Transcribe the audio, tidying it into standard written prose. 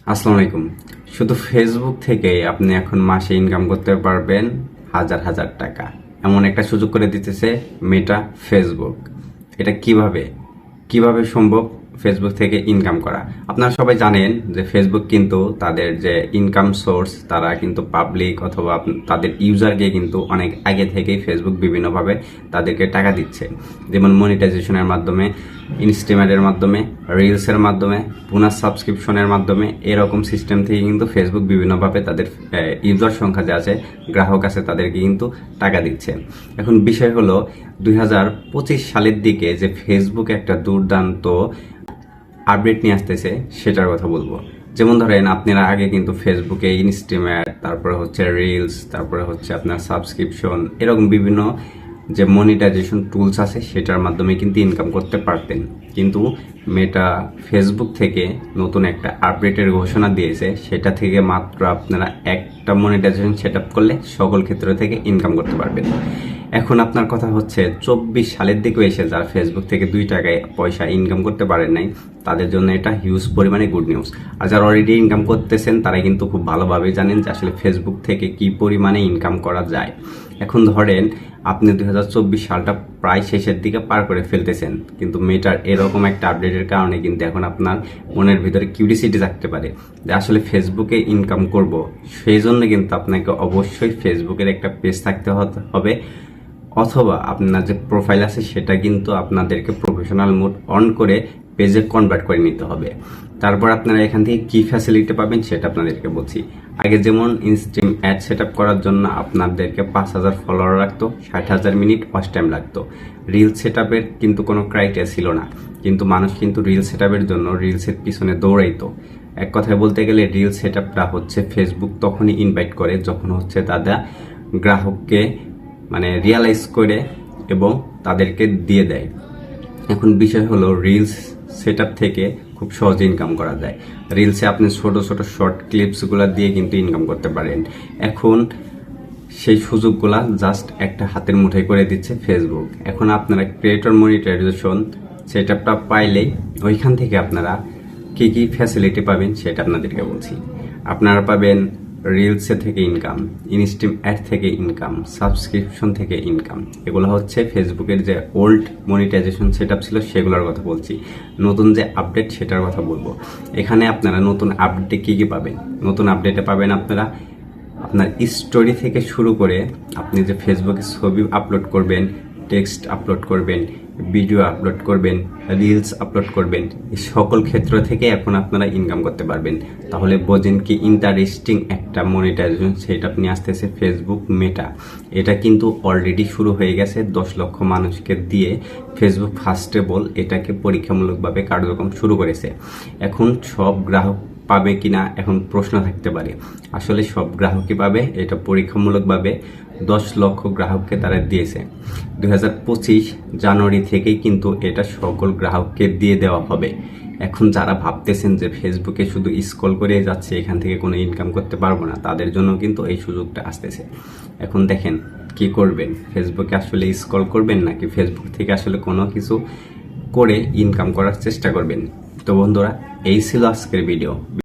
আসসালামু আলাইকুম। শুধু ফেসবুক থেকে আপনি এখন মাসে ইনকাম করতে পারবেন হাজার হাজার টাকা, এমন একটা সুযোগ করে দিতেছে মেটা ফেসবুক। এটা কিভাবে সম্ভব ফেসবুক থেকে ইনকাম করা? আপনারা সবাই জানেন যে ফেসবুক কিন্তু তাদের যে ইনকাম সোর্স, তারা কিন্তু পাবলিক অথবা তাদের ইউজারকে কিন্তু অনেক আগে থেকেই ফেসবুক বিভিন্নভাবে তাদেরকে টাকা দিচ্ছে। যেমন মনিটাইজেশনের মাধ্যমে, ইনস্টিমেটের মাধ্যমে, রিলসের মাধ্যমে, বোনাস সাবস্ক্রিপশনের মাধ্যমে, এরকম সিস্টেম থেকে কিন্তু ফেসবুক বিভিন্নভাবে তাদের ইউজার সংখ্যা যে আছে, গ্রাহক আছে, তাদেরকে কিন্তু টাকা দিচ্ছে। এখন বিষয় হলো 2025 সালের দিকে যে ফেসবুক একটা দুর্দান্ত আপডেট নিয়ে আসতেছে সেটার কথা বলবো। যেমন ধরেন, আপনারা আগে কিন্তু ফেসবুকে ইনস্টিমেট, তারপরে হচ্ছে রিলস, তারপরে হচ্ছে আপনার সাবস্ক্রিপশন, এরকম বিভিন্ন যে মনিটাইজেশন টুলস আছে সেটার মাধ্যমে কিন্তু ইনকাম করতে পারতেন। কিন্তু মেটা ফেসবুক থেকে নতুন একটা আপডেটের ঘোষণা দিয়েছে, সেটা থেকে মাত্র আপনারা একটা মনিটাইজেশন সেট আপ করলে সকল ক্ষেত্র থেকে ইনকাম করতে পারবেন। এখন আপনার কথা হচ্ছে 24 সালের দিকে এসে যারা ফেসবুক থেকে 2 টাকায় পয়সা ইনকাম করতে পারেন নাই, তাদের জন্য এটা হিউজ পরিমাণে গুড নিউজ। আর যারা অলরেডি ইনকাম করতেছেন তারা কিন্তু খুব ভালোভাবে জানেন যে আসলে ফেসবুক থেকে কি পরিমাণে ইনকাম করা যায়। এখন ধরেন আপনি 2024 সালটা প্রায় শেষের দিকে পার করে ফেলতেছেন, কিন্তু মেটার এরকম একটা আপডেটের কারণে কিন্তু এখন আপনার মনের ভিতরে কিউরিসিটি থাকতে পারে যে আসলে ফেসবুকে ইনকাম করব। সেই জন্য কিন্তু আপনাকে অবশ্যই ফেসবুকের একটা পেজ থাকতে হবে, অথবা আপনার যে প্রোফাইল আছে সেটা কিন্তু আপনাদেরকে প্রফেশনাল মোড অন করে পেজে কনভার্ট করে নিতে হবে। তারপর আপনারা এখান থেকে কি ফ্যাসিলিটি পাবেন সেটা আপনাদেরকে বলছি। আগে যেমন ইনস্ট্রিম অ্যাড সেট আপ করার জন্য আপনাদেরকে 5,000 ফলোয়ার লাগতো, 60,000 মিনিট ওয়াচ টাইম লাগতো। রিল সেট আপের কিন্তু কোনো ক্রাইটেরিয়া ছিল না, কিন্তু মানুষ কিন্তু রিল সেট আপের জন্য রিলসের পিছনে দৌড়াইতো। এক কথায় বলতে গেলে রিল সেট আপটা হচ্ছে ফেসবুক তখনই ইনভাইট করে যখন হচ্ছে তারা গ্রাহককে রিয়ালাইজ করে এবং তাদেরকে দিয়ে দেয়। এখন বিষয় হলো রিলস সেটআপ থেকে খুব সহজে ইনকাম করা যায়। রিলসে আপনি ছোট ছোট শর্ট ক্লিপসগুলো দিয়ে কিন্তু ইনকাম করতে পারেন। এখন সেই সুযোগগুলা জাস্ট একটা হাতের মুঠোয় করে দিচ্ছে ফেসবুক। এখন আপনারা ক্রিয়েটর মনিটাইজেশন সেটআপটা পাইলেই ওইখান থেকে আপনারা কি কি ফ্যাসিলিটি পাবেন সেটা আপনাদেরকে বলছি। আপনারা পাবেন রিলসে থেকে ইনকাম, ইনস্ট্রিম অ্যাড থেকে ইনকাম, সাবস্ক্রিপশন থেকে ইনকাম। এগুলো হচ্ছে ফেসবুকের যে ওল্ড মনিটাইজেশন সেটআপ ছিল সেগুলোর কথা বলছি। নতুন যে আপডেট সেটার কথা বলবো। এখানে আপনারা নতুন আপডেটে কি কি পাবেন? নতুন আপডেটে পাবেন আপনারা আপনার স্টোরি থেকে শুরু করে আপনি যে ফেসবুকে ছবি আপলোড করবেন, টেক্সট আপলোড করবেন, ভিডিও আপলোড করবেন, রিলস আপলোড করবেন, এই সকল ক্ষেত্র থেকে এখন আপনারা ইনকাম করতে পারবেন। তাহলে বোঝেন কি ইন্টারেস্টিং একটা মনিটাইজেশন সেটআপ নিয়ে আসতেছে ফেসবুক মেটা। এটা কিন্তু অলরেডি শুরু হয়ে গেছে 10 লক্ষ মানুষকে দিয়ে। ফেসবুক ফার্স্টেবল এটাকে পরীক্ষামূলকভাবে কার্যক্রম শুরু করেছে। এখন সব গ্রাহক পাবে কিনা এখন প্রশ্ন থাকতে পারে। আসলে সব গ্রাহকই পাবে, এটা পরীক্ষামূলকভাবে 10 লক্ষ গ্রাহককে তারা দিয়েছে। 2025 জানুয়ারি থেকেই কিন্তু এটা সকল গ্রাহককে দিয়ে দেওয়া হবে। এখন যারা ভাবতেছেন যে ফেসবুকে শুধু স্ক্রল করে যাচ্ছে, এখান থেকে কোনো ইনকাম করতে পারবো না, তাদের জন্য কিন্তু এই সুযোগটা আসতেছে। এখন দেখেন কি করবেন, ফেসবুকে আসলে স্ক্রল করবেন নাকি ফেসবুক থেকে আসলে কোনো কিছু করে ইনকাম করার চেষ্টা করবেন। তো বন্ধুরা, এই ছিল আজকের ভিডিও।